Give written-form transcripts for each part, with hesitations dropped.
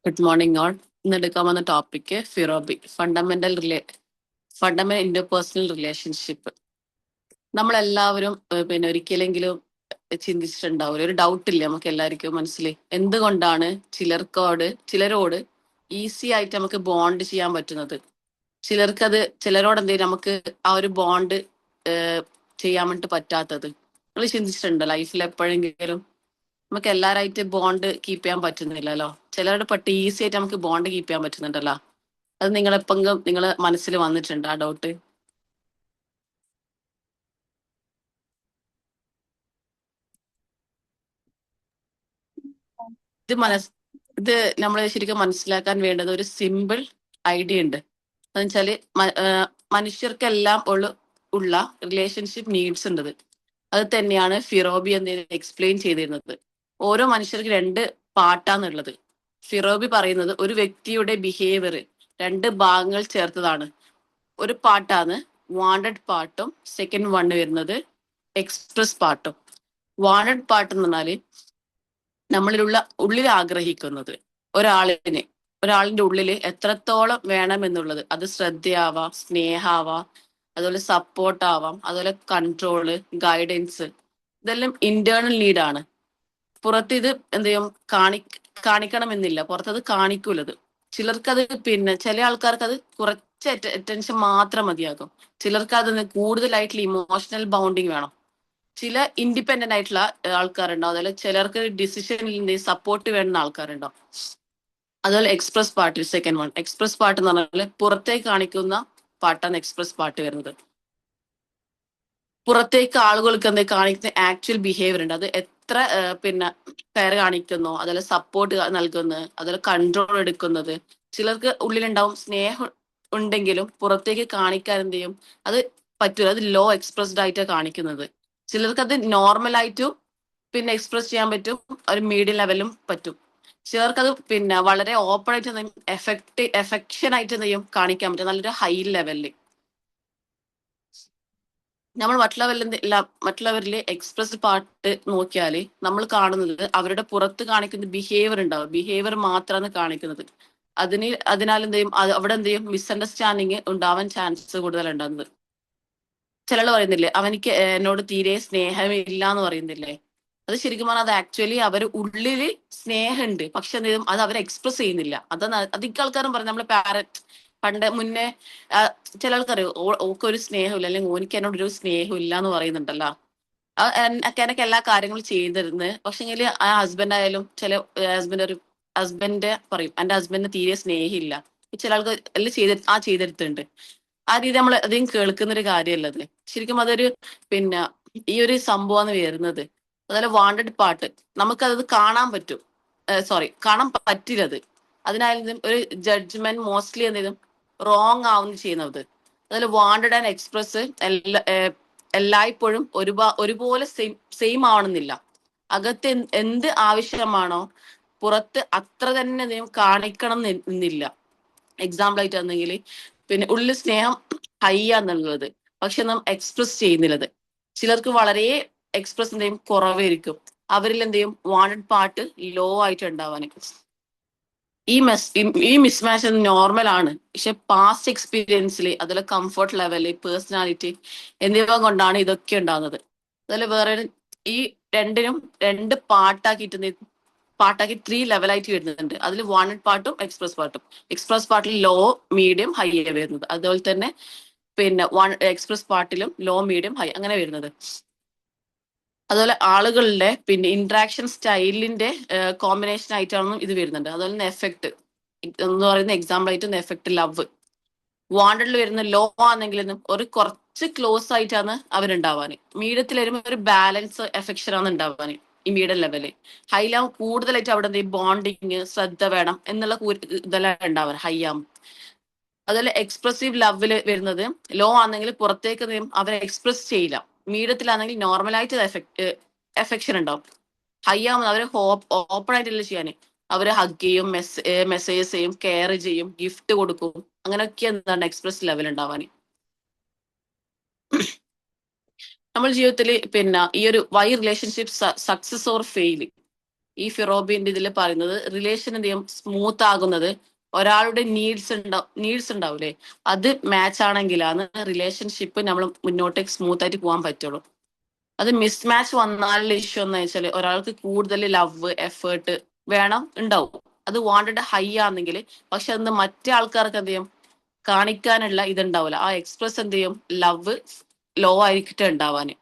Good morning all. ഇന്ന് എടുക്കാൻ വന്ന ടോപ്പിക്ക് ഫിറോബി, ഫണ്ടമെന്റൽ ഇന്റർപേഴ്സണൽ റിലേഷൻഷിപ്പ്. നമ്മളെല്ലാവരും പിന്നെ ഒരിക്കലെങ്കിലും ചിന്തിച്ചിട്ടുണ്ടാവും, ഒരു ഡൗട്ട് ഇല്ല നമുക്ക് എല്ലാവർക്കും മനസ്സിൽ, എന്തുകൊണ്ടാണ് ചിലരോട് ഈസി ആയിട്ട് നമുക്ക് ബോണ്ട് ചെയ്യാൻ പറ്റുന്നത്, ചിലരോട് എന്തെങ്കിലും നമുക്ക് ആ ഒരു ബോണ്ട് ചെയ്യാൻ വേണ്ടി പറ്റാത്തത്. നിങ്ങൾ ചിന്തിച്ചിട്ടുണ്ടോ ലൈഫിൽ എപ്പോഴെങ്കിലും? നമുക്ക് എല്ലാരായിട്ട് ബോണ്ട് കീപ്പ് ചെയ്യാൻ പറ്റുന്നില്ലല്ലോ. ചിലരുടെ ഈസി ആയിട്ട് നമുക്ക് ബോണ്ട് കീപ്പ് ചെയ്യാൻ പറ്റുന്നുണ്ടല്ലോ. അത് നിങ്ങളെപ്പെങ്കിലും നിങ്ങളെ മനസ്സിൽ വന്നിട്ടുണ്ട് ആ ഡൗട്ട്? ഇത് മനസ് ഇത് നമ്മൾ ശരിക്കും മനസ്സിലാക്കാൻ വേണ്ടത് ഒരു സിമ്പിൾ ഐഡിയ ഉണ്ട്. എന്ന് വെച്ചാല് മനുഷ്യർക്കെല്ലാം ഉള്ള റിലേഷൻഷിപ്പ് നീഡ്സ് ഉണ്ട്. അത് തന്നെയാണ് ഫിറോബി എന്ന് എക്സ്പ്ലെയിൻ ചെയ്തിരുന്നത്. ഓരോ മനുഷ്യർക്ക് രണ്ട് പാർട്ടാന്നുള്ളത്. ഫിറോബി പറയുന്നത് ഒരു വ്യക്തിയുടെ ബിഹേവിയർ രണ്ട് ഭാഗങ്ങൾ ചേർത്തതാണ്. ഒരു പാർട്ടാണ് വാണ്ടഡ് പാർട്ടും സെക്കൻഡ് വൺ വരുന്നത് എക്സ്പ്രസ് പാർട്ടും. വാണ്ടഡ് പാർട്ട് എന്ന് പറഞ്ഞാല് ഉള്ളിൽ ആഗ്രഹിക്കുന്നത് ഒരാളിന്റെ ഉള്ളിൽ എത്രത്തോളം വേണമെന്നുള്ളത്. അത് ശ്രദ്ധയാവാം, സ്നേഹാവാം, അതുപോലെ സപ്പോർട്ട് ആവാം, അതുപോലെ കൺട്രോള്, ഗൈഡൻസ്. ഇതെല്ലാം ഇന്റേണൽ നീഡാണ്. പുറത്ത് ഇത് എന്ത് ചെയ്യും കാണിക്കണമെന്നില്ല, പുറത്തത് കാണിക്കൂലത്. ചിലർക്കത് ചില ആൾക്കാർക്ക് അത് കുറച്ച് അറ്റൻഷൻ മാത്രം മതിയാകും. ചിലർക്ക് അത് കൂടുതലായിട്ടുള്ള ഇമോഷണൽ ബൗണ്ടിങ് വേണം. ചില ഇൻഡിപെൻഡന്റ് ആയിട്ടുള്ള ആൾക്കാരുണ്ടാവും. അതുപോലെ ചിലർക്ക് ഡിസിഷനിൽ സപ്പോർട്ട് വേണ്ടുന്ന ആൾക്കാരുണ്ടാവും. അതുപോലെ express part second one. Express part എന്ന് പറഞ്ഞാൽ പുറത്തേക്ക് കാണിക്കുന്ന പാർട്ടാണ് എക്സ്പ്രസ് പാർട്ട് വരുന്നത്. പുറത്തേക്ക് ആളുകൾക്ക് കാണിക്കുന്ന ആക്ച്വൽ ബിഹേവിയർ ഉണ്ട്. അത് എത്ര കെയർ കാണിക്കുന്നു, അതുപോലെ സപ്പോർട്ട് നൽകുന്നത്, അതുപോലെ കൺട്രോൾ എടുക്കുന്നത്. ചിലർക്ക് ഉള്ളിലുണ്ടാവും സ്നേഹം ഉണ്ടെങ്കിലും പുറത്തേക്ക് കാണിക്കാൻ എന്ത് ചെയ്യും, അത് പറ്റൂല. അത് ലോ എക്സ്പ്രസ്ഡ് ആയിട്ടാണ് കാണിക്കുന്നത്. ചിലർക്ക് അത് നോർമലായിട്ടും എക്സ്പ്രസ് ചെയ്യാൻ പറ്റും, ഒരു മീഡിയം ലെവലും പറ്റും. ചിലർക്ക് അത് വളരെ ഓപ്പൺ ആയിട്ട് എഫെക്ഷൻ ആയിട്ട് എന്ത് ചെയ്യും കാണിക്കാൻ പറ്റും, നല്ലൊരു ഹൈ ലെവലിൽ. നമ്മൾ മറ്റുള്ളവരിലെ എക്സ്പ്രസ് പാർട്ട് നോക്കിയാല് നമ്മൾ കാണുന്നത് അവരുടെ പുറത്ത് കാണിക്കുന്ന ബിഹേവിയർ ഉണ്ടാവും. ബിഹേവിയർ മാത്രമാണ് കാണിക്കുന്നത്. അതിനാൽ എന്ത് ചെയ്യും, അവിടെ എന്ത് ചെയ്യും, മിസ്അണ്ടർസ്റ്റാൻഡിങ് ഉണ്ടാവാൻ ചാൻസ് കൂടുതലുണ്ടാകുന്നത്. ചിലർ പറയുന്നില്ലേ, അവനിക്ക് എന്നോട് തീരെ സ്നേഹമില്ല എന്ന് പറയുന്നില്ലേ. അത് ശരിക്കും പറഞ്ഞാൽ അത് ആക്ച്വലി അവർ ഉള്ളില് സ്നേഹമുണ്ട്, പക്ഷെ എന്ത് ചെയ്യും, അത് അവർ എക്സ്പ്രസ് ചെയ്യുന്നില്ല. അതാണ് അധികം ആൾക്കാരും പറയും. നമ്മള് മുന്നേ ചില ആൾക്കറിയോ, ഓക്കൊരു സ്നേഹമില്ല, അല്ലെങ്കിൽ ഓനിക്ക് എന്നോട് ഒരു സ്നേഹമില്ല എന്ന് പറയുന്നുണ്ടല്ലോ. എനിക്ക് എല്ലാ കാര്യങ്ങളും ചെയ്തിരുന്നു, പക്ഷെങ്കിൽ ആ ഹസ്ബൻഡ് ആയാലും ചില ഹസ്ബൻഡ് പറയും എന്റെ ഹസ്ബൻഡിന് തീരെ സ്നേഹമില്ല. ചില ആൾക്ക് എല്ലാം ചെയ്തെടുത്തിട്ടുണ്ട്. ആ രീതി നമ്മൾ അധികം കേൾക്കുന്ന ഒരു കാര്യമല്ലത്. ശരിക്കും അതൊരു ഈ ഒരു സംഭവമാണ് വരുന്നത്. അതുപോലെ വാണ്ടഡ് പാർട്ട് നമുക്കത് കാണാൻ പറ്റും, കാണാൻ പറ്റില്ലത്. അതിനായാലും ഒരു ജഡ്ജ്മെന്റ് മോസ്റ്റ്ലി എന്തെങ്കിലും റോങ് ആവുന്നു ചെയ്യുന്നത്. അതുപോലെ വാണ്ടഡ് ആൻഡ് എക്സ്പ്രസ് എല്ലായ്പ്പോഴും ഒരുപോലെ സെയിം ആവണമെന്നില്ല. അകത്ത് എന്ത് ആവശ്യമാണോ പുറത്ത് അത്ര തന്നെ കാണിക്കണം എന്നില്ല. എക്സാമ്പിൾ ആയിട്ട് വന്നെങ്കിൽ ഉള്ളിൽ സ്നേഹം ഹൈ ആന്നുള്ളത്, പക്ഷെ നാം എക്സ്പ്രസ് ചെയ്യുന്നില്ലത്. ചിലർക്ക് വളരെ എക്സ്പ്രസ് എന്തെയും കുറവായിരിക്കും. അവരിൽ എന്തെയും വാണ്ടഡ് പാർട്ട് ലോ ആയിട്ട് ഉണ്ടാവാൻ. ഈ മിസ്മാച്ച് നോർമൽ ആണ്, പക്ഷെ പാസ്റ്റ് എക്സ്പീരിയൻസിൽ, അതുപോലെ കംഫർട്ട് ലെവല്, പേഴ്സണാലിറ്റി എന്നിവ കൊണ്ടാണ് ഇതൊക്കെ ഉണ്ടാകുന്നത്. അതുപോലെ വേറെ ഈ രണ്ട് പാർട്ടാക്കി 3 ലെവലായിട്ട് വരുന്നുണ്ട്. അതിൽ വാണ്ടഡ് പാർട്ടും എക്സ്പ്രസ് പാർട്ടും. എക്സ്പ്രസ് പാർട്ടിൽ ലോ, മീഡിയം, ഹൈ വരുന്നത്. അതുപോലെ തന്നെ എക്സ്പ്രസ് പാർട്ടിലും ലോ, മീഡിയം, ഹൈ അങ്ങനെ വരുന്നത്. അതുപോലെ ആളുകളുടെ ഇന്ററാക്ഷൻ സ്റ്റൈലിന്റെ കോമ്പിനേഷൻ ആയിട്ടാണ് ഇത് വരുന്നുണ്ട്. അതുപോലെ തന്നെ എഫക്ട് എന്ന് പറയുന്ന എക്സാമ്പിൾ ആയിട്ട് എഫക്ട് ലവ്. വാണ്ടഡിൽ വരുന്ന ലോ ആണെങ്കിൽ ഒരു കുറച്ച് ക്ലോസ് ആയിട്ടാണ് അവരുണ്ടാവാന്. മീഡിയത്തിൽ വരുമ്പോൾ ഒരു ബാലൻസ് എഫെക്ഷൻ ആണ് ഉണ്ടാവാന് ഈ മീഡിയം ലെവല്. ഹൈലാവും കൂടുതലായിട്ട് അവിടെ ബോണ്ടിങ്, ശ്രദ്ധ വേണം എന്നുള്ള ഇതെല്ലാം ഉണ്ടാവാൻ ഹൈ ആവും. അതുപോലെ എക്സ്പ്രസീവ് ലവില് വരുന്നത് ലോ ആണെങ്കിൽ പുറത്തേക്ക് അവരെ എക്സ്പ്രസ് ചെയ്യില്ല. മീഡിയത്തിലാണെങ്കിൽ നോർമലായിട്ട് എഫെക്ഷൻ ഉണ്ടാവും. ഹൈ ആവുമ്പോൾ അവരെ ഓപ്പൺ ആയിട്ടല്ല ചെയ്യാന്. അവരെ ഹഗ് ചെയ്യും, മെസ്സേജസ് ചെയ്യും, കെയർ ചെയ്യും, ഗിഫ്റ്റ് കൊടുക്കും. അങ്ങനെയൊക്കെ എന്താണ് എക്സ്പ്രസ് ലെവൽ ഉണ്ടാവാൻ. നമ്മൾ ജീവിതത്തിൽ ഈ ഒരു why relationship success or fail, ഈ ഫിറോബിന്റെ ഇതിൽ പറയുന്നത് റിലേഷൻ എന്ത് ചെയ്യും സ്മൂത്ത് ആകുന്നത് ഒരാളുടെ നീഡ്സ് ഉണ്ടാവില്ലേ, അത് മാച്ച് ആണെങ്കിലാണ് റിലേഷൻഷിപ്പ് നമ്മൾ മുന്നോട്ടേക്ക് സ്മൂത്ത് ആയിട്ട് പോകാൻ പറ്റുള്ളൂ. അത് മിസ്മാച്ച് വന്നാലുള്ള ഇഷ്യൂ എന്ന് വെച്ചാൽ ഒരാൾക്ക് കൂടുതൽ ലവ് എഫേർട്ട് ഉണ്ടാവും. അത് വാണ്ടഡ് ഹൈ ആണെങ്കിൽ പക്ഷെ അത് മറ്റേ ആൾക്കാർക്ക് എന്ത് ചെയ്യും കാണിക്കാനുള്ള ഇതുണ്ടാവില്ല. ആ എക്സ്പ്രസ് എന്ത് ചെയ്യും ലവ് ലോ ആയിരിക്കട്ടെ ഉണ്ടാവാന്.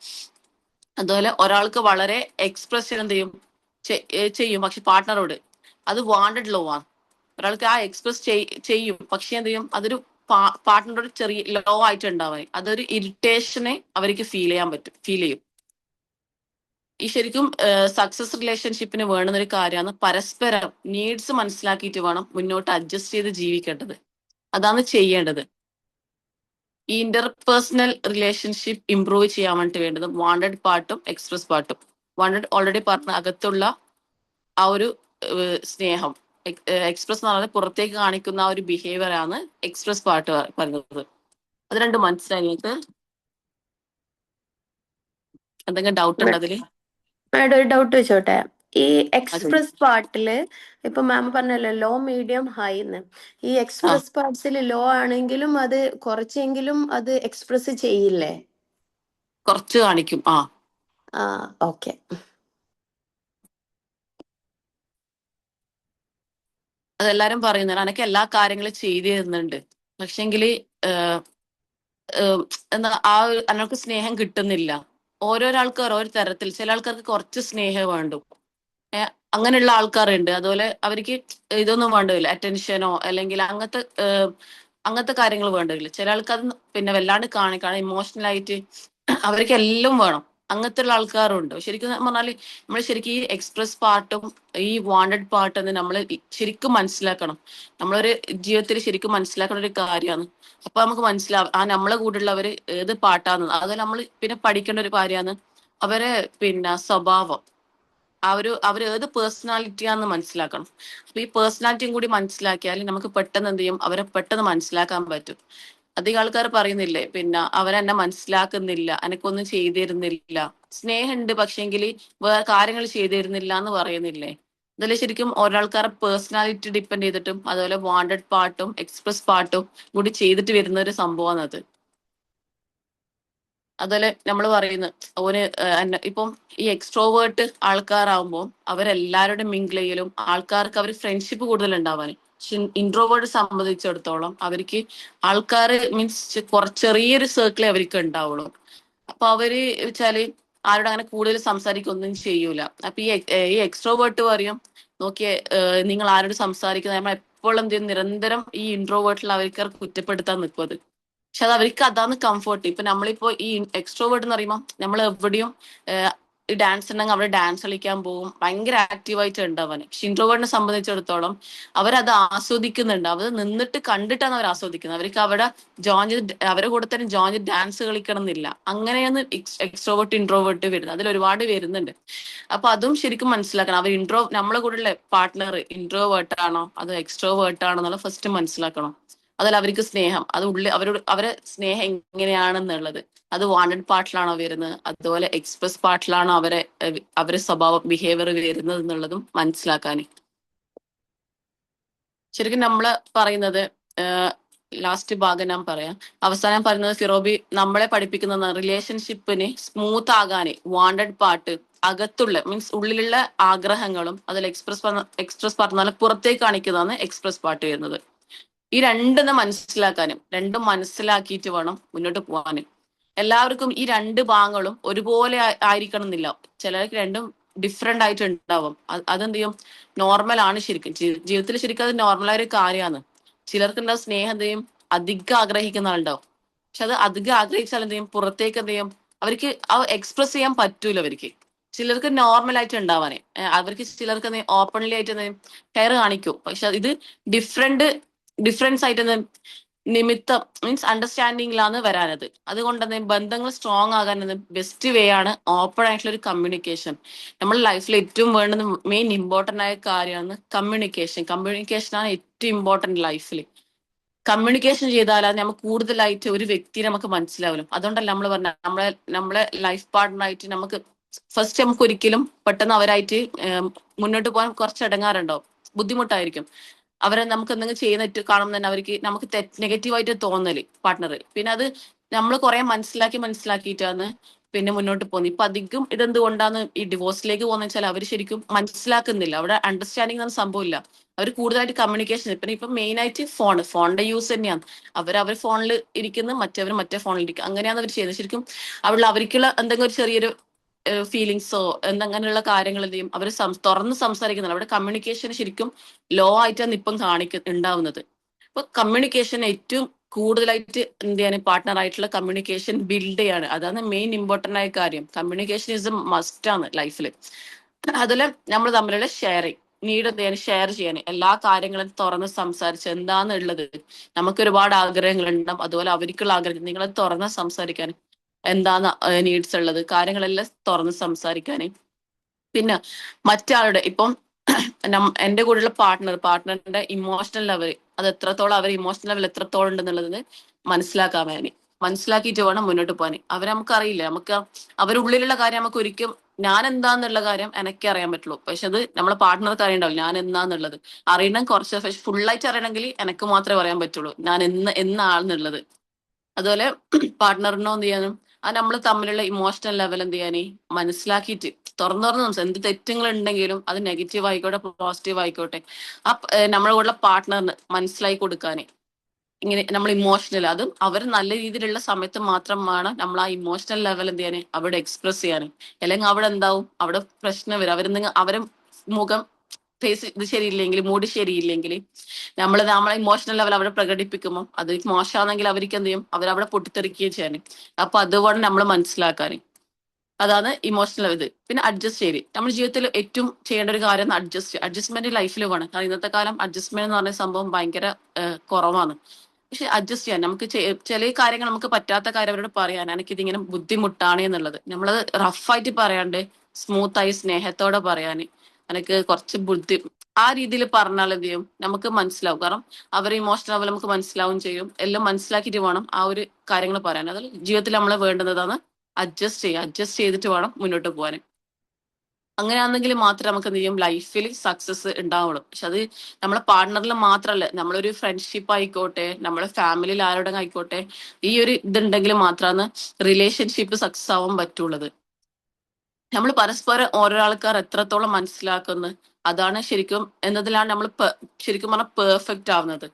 അതുപോലെ ഒരാൾക്ക് വളരെ എക്സ്പ്രഷൻ എന്ത് ചെയ്യും പക്ഷെ പാർട്ട്ണറോട് അത് വാണ്ടഡ് ലോ ആണ്. ഒരാൾക്ക് ആ എക്സ്പ്രസ് ചെയ്യും പക്ഷെ എന്ത് ചെയ്യും അതൊരു പാർട്ട്ണറോട് ചെറിയ ലോ ആയിട്ട് ഉണ്ടാവാൻ അതൊരു ഇറിറ്റേഷനെ അവർക്ക് ഫീൽ ചെയ്യും. ഈ ശരിക്കും സക്സസ് റിലേഷൻഷിപ്പിന് വേണ്ടുന്നൊരു കാര്യമാണ് പരസ്പരം നീഡ്സ് മനസ്സിലാക്കിയിട്ട് വേണം മുന്നോട്ട് അഡ്ജസ്റ്റ് ചെയ്ത് ജീവിക്കേണ്ടത്. അതാണ് ചെയ്യേണ്ടത്. ഈ ഇന്റർപേഴ്സണൽ റിലേഷൻഷിപ്പ് ഇംപ്രൂവ് ചെയ്യാൻ വേണ്ടി വേണ്ടത് വാണ്ടഡ് പാർട്ടും എക്സ്പ്രസ് പാർട്ടും. വാണ്ടഡ് ഓൾറെഡി പറഞ്ഞ അകത്തുള്ള ആ ഒരു സ്നേഹം, എക്സ്പ്രസ് എന്ന് പറഞ്ഞാൽ പുറത്തേക്ക് കാണിക്കുന്ന ആ ഒരു ബിഹേവിയർ ആണ് എക്സ്പ്രസ് പാർട്ട് പറഞ്ഞത്. അത് രണ്ടും മനസ്സിലായി നിങ്ങൾക്ക്? എന്തെങ്കിലും ഡൗട്ട് ഉണ്ടോ അതില്? മാഡം ഒരു ഡൗട്ട് വെച്ചോട്ടെ. ഈ എക്സ്പ്രസ് പാർട്ടില് ഇപ്പൊ മാം പറഞ്ഞല്ലോ ലോ മീഡിയം ഹൈ എന്ന്. ഈ എക്സ്പ്രസ് പാർട്സിൽ ലോ ആണെങ്കിലും അത് കുറച്ചെങ്കിലും അത് എക്സ്പ്രസ് ചെയ്യില്ലേ? കുറച്ച് കാണിക്കും. ഓക്കെ. അതെല്ലാരും പറയുന്നത് അനക്ക് എല്ലാ കാര്യങ്ങളും ചെയ്തു തരുന്നുണ്ട് പക്ഷെങ്കില് എന്താ അനക്ക് സ്നേഹം കിട്ടുന്നില്ല. ഓരോരാൾക്ക് ഓരോ തരത്തിൽ. ചില ആൾക്കാർക്ക് കുറച്ച് സ്നേഹം വേണ്ടു, അങ്ങനെയുള്ള ആൾക്കാരുണ്ട്. അതുപോലെ അവർക്ക് ഇതൊന്നും വേണ്ടില്ല, അറ്റൻഷനോ അല്ലെങ്കിൽ അങ്ങനത്തെ കാര്യങ്ങൾ വേണ്ടില്ല. ചില ആൾക്കാർ പിന്നെ വല്ലാണ്ട് കാണിക്കണം ഇമോഷണൽ ആയിട്ട് അവർക്ക് എല്ലാം വേണം. അങ്ങനത്തെ ഉള്ള ആൾക്കാരുണ്ട്. ശരിക്കും പറഞ്ഞാല് നമ്മൾ ശരിക്കും ഈ എക്സ്പ്രസ് പാർട്ടും ഈ വാണ്ടഡ് പാർട്ട് എന്ന് നമ്മൾ ശരിക്കും മനസ്സിലാക്കണം. നമ്മളൊരു ജീവിതത്തിൽ ശരിക്കും മനസ്സിലാക്കുന്ന ഒരു കാര്യമാണ്. അപ്പൊ നമുക്ക് മനസ്സിലാവും നമ്മളെ കൂടെയുള്ളവര് ഏത് പാട്ടാന്ന്. അതുപോലെ നമ്മൾ പിന്നെ പഠിക്കേണ്ട ഒരു കാര്യമാണ് അവരെ പിന്നെ സ്വഭാവം, അവർ ഏത് പേഴ്സണാലിറ്റിയാന്ന് മനസ്സിലാക്കണം. അപ്പൊ ഈ പേഴ്സണാലിറ്റിയും കൂടി മനസ്സിലാക്കിയാൽ നമുക്ക് പെട്ടെന്ന് എന്ത് ചെയ്യും അവരെ പെട്ടെന്ന് മനസ്സിലാക്കാൻ പറ്റും. അധികം ആൾക്കാർ പറയുന്നില്ലേ പിന്നെ അവരെന്നെ മനസ്സിലാക്കുന്നില്ല, എനക്കൊന്നും ചെയ്തു തരുന്നില്ല, സ്നേഹമുണ്ട് പക്ഷെങ്കിൽ വേറെ കാര്യങ്ങൾ ചെയ്തു തരുന്നില്ല എന്ന് പറയുന്നില്ലേ. അതിൽ ശരിക്കും ഒരാൾക്കാരുടെ പേഴ്സണാലിറ്റി ഡിപ്പെൻഡ് ചെയ്തിട്ടും അതുപോലെ വാണ്ടഡ് പാർട്ടും എക്സ്പ്രസ് പാർട്ടും കൂടി ചെയ്തിട്ട് വരുന്ന ഒരു സംഭവമാണ് അത്. അതുപോലെ നമ്മൾ പറയുന്നത് ഓന് ഇപ്പം ഈ എക്സ്ട്രോവേർട്ട് ആൾക്കാരാകുമ്പോൾ അവരെല്ലാവരുടെ മിങ്കിൾ ചെയ്യലും ആൾക്കാർക്ക് അവർ ഫ്രണ്ട്ഷിപ്പ് കൂടുതൽ ഉണ്ടാവാൻ. പക്ഷെ ഇൻട്രോവേർട്ട് സംബന്ധിച്ചിടത്തോളം അവർക്ക് ആൾക്കാർ മീൻസ് ചെറിയൊരു സർക്കിളേ അവർക്ക് ഉണ്ടാവുള്ളൂ. അപ്പൊ അവര് വെച്ചാല് ആരോട് അങ്ങനെ കൂടുതൽ സംസാരിക്കൊന്നും ചെയ്യൂല. അപ്പൊ ഈ എക്സ്ട്രോവേർട്ട് പറയും നോക്കിയേ നിങ്ങൾ ആരോട് സംസാരിക്കുന്നത്, നമ്മൾ എപ്പോഴും എന്ത് ചെയ്യും നിരന്തരം ഈ ഇൻട്രോവേർട്ടിൽ അവർക്ക് കുറ്റപ്പെടുത്താൻ നിൽക്കും. പക്ഷെ അത് അവർക്ക് അതാണ് കംഫർട്ട്. ഇപ്പൊ നമ്മളിപ്പോ ഈ എക്സ്ട്രോവേർട്ട് എന്ന് പറയുമ്പോൾ നമ്മൾ എവിടെയും ഈ ഡാൻസ് ഉണ്ടെങ്കിൽ അവിടെ ഡാൻസ് കളിക്കാൻ പോകും, ഭയങ്കര ആക്റ്റീവായിട്ട് ഉണ്ടാവാന്. പക്ഷെ ഇൻട്രോവേർട്ടിനെ സംബന്ധിച്ചിടത്തോളം അവരത് ആസ്വദിക്കുന്നുണ്ട്. അവർ നിന്നിട്ട് കണ്ടിട്ടാണ് അവർ ആസ്വദിക്കുന്നത്. അവർക്ക് അവിടെ ജോയിൻ ചെയ്ത് അവരെ കൂടെ തന്നെ ജോയിൻ ചെയ്ത് ഡാൻസ് കളിക്കണം എന്നില്ല. അങ്ങനെയാണ് എക്സ്ട്രോവേർട്ട് ഇൻട്രോവേർട്ട് വരുന്നത്. അതിൽ ഒരുപാട് വരുന്നുണ്ട്. അപ്പൊ അതും ശരിക്കും മനസ്സിലാക്കണം. അവർ നമ്മളെ കൂടെയുള്ള പാർട്ട്ണർ ഇൻട്രോവേർട്ട് ആണോ അതോ എക്സ്ട്രോവേർട്ട് ആണോ എന്നുള്ള ഫസ്റ്റ് മനസ്സിലാക്കണം. അതല്ല അവർക്ക് സ്നേഹം അത് അവരെ സ്നേഹം എങ്ങനെയാണെന്നുള്ളത്, അത് വാണ്ടഡ് പാർട്ടിലാണോ വരുന്നത് അതുപോലെ എക്സ്പ്രസ് പാർട്ടിലാണോ അവരെ സ്വഭാവ ബിഹേവിയർ വരുന്നത് എന്നുള്ളതും മനസ്സിലാക്കാൻ. ശരിക്കും നമ്മള് പറയുന്നത് ലാസ്റ്റ് ഭാഗം ഞാൻ പറയാം. അവസാനം പറയുന്നത് ഫിറോബി നമ്മളെ പഠിപ്പിക്കുന്ന റിലേഷൻഷിപ്പിന് സ്മൂത്ത് ആകാന് വാണ്ടഡ് പാർട്ട് അകത്തുള്ള മീൻസ് ഉള്ളിലുള്ള ആഗ്രഹങ്ങളും അതിൽ എക്സ്പ്രസ് പറഞ്ഞാൽ പുറത്തേക്ക് കാണിക്കുന്നതാണ് എക്സ്പ്രസ് പാർട്ട് വരുന്നത്. ഈ രണ്ടെന്ന് മനസ്സിലാക്കാനും രണ്ടും മനസ്സിലാക്കിയിട്ട് വേണം മുന്നോട്ട് പോകാനും. എല്ലാവർക്കും ഈ രണ്ട് ഭാഗങ്ങളും ഒരുപോലെ ആയിരിക്കണം എന്നില്ല. ചിലർക്ക് രണ്ടും ഡിഫറെന്റ് ആയിട്ട് ഉണ്ടാവും. അതെന്ത് ചെയ്യും നോർമൽ ആണ്. ശരിക്കും ജീവിതത്തിൽ ശരിക്കും അത് നോർമലായ ഒരു കാര്യമാണ്. ചിലർക്ക് എന്താ സ്നേഹം എന്ത് ചെയ്യും അധികം ആഗ്രഹിക്കുന്ന ആളുണ്ടാവും. പക്ഷെ അത് അധികം ആഗ്രഹിച്ചാൽ എന്ത് ചെയ്യും പുറത്തേക്ക് എന്ത് ചെയ്യും അവർക്ക് എക്സ്പ്രസ് ചെയ്യാൻ പറ്റൂല. അവർക്ക് ചിലർക്ക് നോർമൽ ആയിട്ട് ഉണ്ടാവാനേ അവർക്ക് ചിലർക്ക് ഓപ്പൺലി ആയിട്ട് ഹെയർ കാണിക്കും. പക്ഷെ ഇത് ഡിഫറൻസ് ആയിട്ട് നിമിത്തം മീൻസ് അണ്ടർസ്റ്റാൻഡിങ്ങിലാണ് വരാനത്. അതുകൊണ്ട് ബന്ധങ്ങൾ സ്ട്രോങ് ആകാൻ ബെസ്റ്റ് വേ ആണ് ഓപ്പൺ ആയിട്ടുള്ള ഒരു കമ്മ്യൂണിക്കേഷൻ. നമ്മുടെ ലൈഫിൽ ഏറ്റവും വേണ്ടുന്ന മെയിൻ ഇമ്പോർട്ടന്റ് ആയ കാര്യമാണ് കമ്മ്യൂണിക്കേഷൻ. കമ്മ്യൂണിക്കേഷൻ ആണ് ഏറ്റവും ഇമ്പോർട്ടന്റ് ലൈഫിൽ. കമ്മ്യൂണിക്കേഷൻ ചെയ്താലാണ് നമുക്ക് കൂടുതലായിട്ട് ഒരു വ്യക്തിയെ നമുക്ക് മനസ്സിലാവില്ല. അതുകൊണ്ടല്ല നമ്മൾ പറഞ്ഞ നമ്മളെ ലൈഫ് പാർട്ട്ണറായിട്ട് നമുക്ക് ഫസ്റ്റ് നമുക്ക് ഒരിക്കലും പെട്ടെന്ന് അവരായിട്ട് മുന്നോട്ട് പോകാൻ കുറച്ച് ഇടങ്ങാറുണ്ടാവും, ബുദ്ധിമുട്ടായിരിക്കും. അവരെ നമുക്ക് എന്തെങ്കിലും ചെയ്യുന്നിട്ട് കാണുമ്പോൾ തന്നെ അവർക്ക് നമുക്ക് നെഗറ്റീവായിട്ട് തോന്നല് പാർട്ട്ണർ. പിന്നെ അത് നമ്മൾ കുറെ മനസ്സിലാക്കിയിട്ടാണ് പിന്നെ മുന്നോട്ട് പോകുന്നത്. ഇപ്പൊ അധികം ഇതെന്തുകൊണ്ടാണ് ഈ ഡിവോഴ്സിലേക്ക് പോകുന്നത് വെച്ചാൽ അവർ ശരിക്കും മനസ്സിലാക്കുന്നില്ല, അവിടെ അണ്ടർസ്റ്റാൻഡിങ് എന്ന സംഭവമില്ല. അവർ കൂടുതലായിട്ട് കമ്മ്യൂണിക്കേഷൻ, പിന്നെ ഇപ്പൊ മെയിൻ ആയിട്ട് ഫോണിന്റെ യൂസ് തന്നെയാണ്. അവർ ഫോണിൽ ഇരിക്കുന്നു, മറ്റവർ മറ്റേ ഫോണിൽ ഇരിക്കും, അങ്ങനെയാണ് അവർ ചെയ്യുന്നത്. ശരിക്കും അവിടെ അവർക്കുള്ള എന്തെങ്കിലും ഒരു ചെറിയൊരു ഫീലിങ്സോ എന്തെങ്ങനെയുള്ള കാര്യങ്ങൾ എന്ത് ചെയ്യും അവർ തുറന്ന് സംസാരിക്കുന്നില്ല. അവിടെ കമ്മ്യൂണിക്കേഷൻ ശരിക്കും ലോ ആയിട്ടാണ് ഇപ്പം ഉണ്ടാവുന്നത്. ഇപ്പൊ കമ്മ്യൂണിക്കേഷൻ ഏറ്റവും കൂടുതലായിട്ട് എന്ത് ചെയ്യാൻ പാർട്ട്ണർ ആയിട്ടുള്ള കമ്മ്യൂണിക്കേഷൻ ബിൽഡ് ചെയ്യാണ്. അതാണ് മെയിൻ ഇമ്പോർട്ടന്റ് ആയ കാര്യം. കമ്മ്യൂണിക്കേഷൻ ഇസ് എ മസ്റ്റ് ആണ് ലൈഫിൽ. അതുപോലെ നമ്മൾ തമ്മിലുള്ള ഷെയറിങ്, നീഡ് എന്ത് ചെയ്യാൻ ഷെയർ ചെയ്യാൻ, എല്ലാ കാര്യങ്ങളും തുറന്ന് സംസാരിച്ച് എന്താന്നുള്ളത്. നമുക്ക് ഒരുപാട് ആഗ്രഹങ്ങൾ ഉണ്ടാവും, അതുപോലെ അവർക്കുള്ള ആഗ്രഹം നിങ്ങളെ തുറന്ന് സംസാരിക്കാൻ, എന്താണ് നീഡ്സ് ഉള്ളത്, കാര്യങ്ങളെല്ലാം തുറന്ന് സംസാരിക്കാന്. പിന്നെ മറ്റാളുടെ ഇപ്പം എന്റെ കൂടെയുള്ള പാർട്ട്ണറിന്റെ ഇമോഷണൽ ലെവൽ, അത് എത്രത്തോളം അവർ ഇമോഷണൽ ലെവൽ എത്രത്തോളം ഉണ്ടെന്നുള്ളത് മനസ്സിലാക്കാൻ വേണ്ടി, മനസ്സിലാക്കിയിട്ട് വേണം മുന്നോട്ട് പോകാൻ. അവരെ നമുക്കറിയില്ല, നമുക്ക് അവരുള്ളിലുള്ള കാര്യം നമുക്ക് ഒരിക്കലും, ഞാൻ എന്താന്നുള്ള കാര്യം എനിക്ക് അറിയാൻ പറ്റുള്ളൂ, പക്ഷെ അത് നമ്മളെ പാർട്ട്ണർക്ക് അറിയണ്ടാവില്ല ഞാൻ എന്താന്നുള്ളത്. അറിയണം കുറച്ച്, പക്ഷെ ഫുള്ളായിട്ട് അറിയണമെങ്കിൽ എനിക്ക് മാത്രമേ പറയാൻ പറ്റുള്ളൂ ഞാൻ എന്നാണെന്നുള്ളത്. അതുപോലെ പാർട്ട്ണറിനോ എന്ത് ചെയ്യാനും ആ നമ്മൾ തമ്മിലുള്ള ഇമോഷണൽ ലെവൽ എന്ത് ചെയ്യാനേ മനസ്സിലാക്കിയിട്ട് തുറന്നു എന്ത് തെറ്റുകൾ ഉണ്ടെങ്കിലും അത് നെഗറ്റീവ് ആയിക്കോട്ടെ പോസിറ്റീവ് ആയിക്കോട്ടെ ആ നമ്മുടെ കൂടെ പാർട്ട്ണറിന് മനസ്സിലാക്കി കൊടുക്കാനേ. ഇങ്ങനെ നമ്മൾ ഇമോഷണൽ, അതും അവർ നല്ല രീതിയിലുള്ള സമയത്ത് മാത്രമാണ് നമ്മൾ ആ ഇമോഷണൽ ലെവൽ എന്ത് ചെയ്യാൻ അവിടെ എക്സ്പ്രസ് ചെയ്യാൻ. അല്ലെങ്കിൽ അവിടെ എന്താവും, അവിടെ പ്രശ്നം വരും. അവരെ മുഖം ഫേസ് ഇത് ശരിയില്ലെങ്കിൽ, മൂഡ് ശരിയില്ലെങ്കിൽ നമ്മളെ ഇമോഷണൽ ലെവൽ അവിടെ പ്രകടിപ്പിക്കുമ്പോൾ അത് മോശമാണെങ്കിൽ അവർക്ക് എന്ത് ചെയ്യും, അവരവിടെ പൊട്ടിത്തെറിക്കുകയും ചെയ്യാൻ. അപ്പൊ അതുകൊണ്ട് നമ്മൾ മനസ്സിലാക്കാൻ, അതാണ് ഇമോഷണൽ ഇത്. പിന്നെ അഡ്ജസ്റ്റ് ചെയ്ത് നമ്മുടെ ജീവിതത്തിൽ ഏറ്റവും ചെയ്യേണ്ട ഒരു കാര്യം അഡ്ജസ്റ്റ്മെന്റ് ലൈഫിൽ വേണം. കാരണം ഇന്നത്തെ കാലം അഡ്ജസ്റ്റ്മെന്റ് എന്ന് പറഞ്ഞ സംഭവം ഭയങ്കര കുറവാണ്. പക്ഷെ അഡ്ജസ്റ്റ് ചെയ്യാൻ നമുക്ക് ചില കാര്യങ്ങൾ നമുക്ക് പറ്റാത്ത കാര്യം അവരോട് പറയാൻ, എനിക്കിതിങ്ങനെ ബുദ്ധിമുട്ടാണ് എന്നുള്ളത് നമ്മളത് റഫായിട്ട് പറയാണ്ട് സ്മൂത്തായി സ്നേഹത്തോടെ പറയാന്, എനിക്ക് കുറച്ച് ആ രീതിയിൽ പറഞ്ഞാൽ എന്ത് ചെയ്യും നമുക്ക് മനസ്സിലാവും. കാരണം അവരെ ഇമോഷണൽ ലെവൽ നമുക്ക് മനസ്സിലാവും ചെയ്യും. എല്ലാം മനസ്സിലാക്കിയിട്ട് വേണം ആ ഒരു കാര്യങ്ങൾ പറയാൻ. അതിൽ ജീവിതത്തിൽ നമ്മളെ വേണ്ടുന്നതാണ് അഡ്ജസ്റ്റ് ചെയ്തിട്ട് വേണം മുന്നോട്ട് പോകാൻ. അങ്ങനെയാണെങ്കിൽ മാത്രമേ നമുക്ക് എന്ത് ചെയ്യും ലൈഫിൽ സക്സസ് ഉണ്ടാവുള്ളൂ. പക്ഷെ അത് നമ്മളെ പാർട്ട്ണറിൽ മാത്രമല്ല, നമ്മളൊരു ഫ്രണ്ട്ഷിപ്പ് ആയിക്കോട്ടെ, നമ്മളെ ഫാമിലിയിൽ ആരോടെ ആയിക്കോട്ടെ, ഈ ഒരു ഇതുണ്ടെങ്കിൽ മാത്രമാണ് റിലേഷൻഷിപ്പ് സക്സസ് ആവാൻ പറ്റുള്ളത്. നമ്മൾ പരസ്പരം ഓരോ ആൾക്കാർ എത്രത്തോളം മനസ്സിലാക്കുന്നു, അതാണ് ശരിക്കും എന്നതിലാണ് നമ്മൾ ശരിക്കും പറഞ്ഞാൽ പെർഫെക്റ്റ് ആവുന്നത്.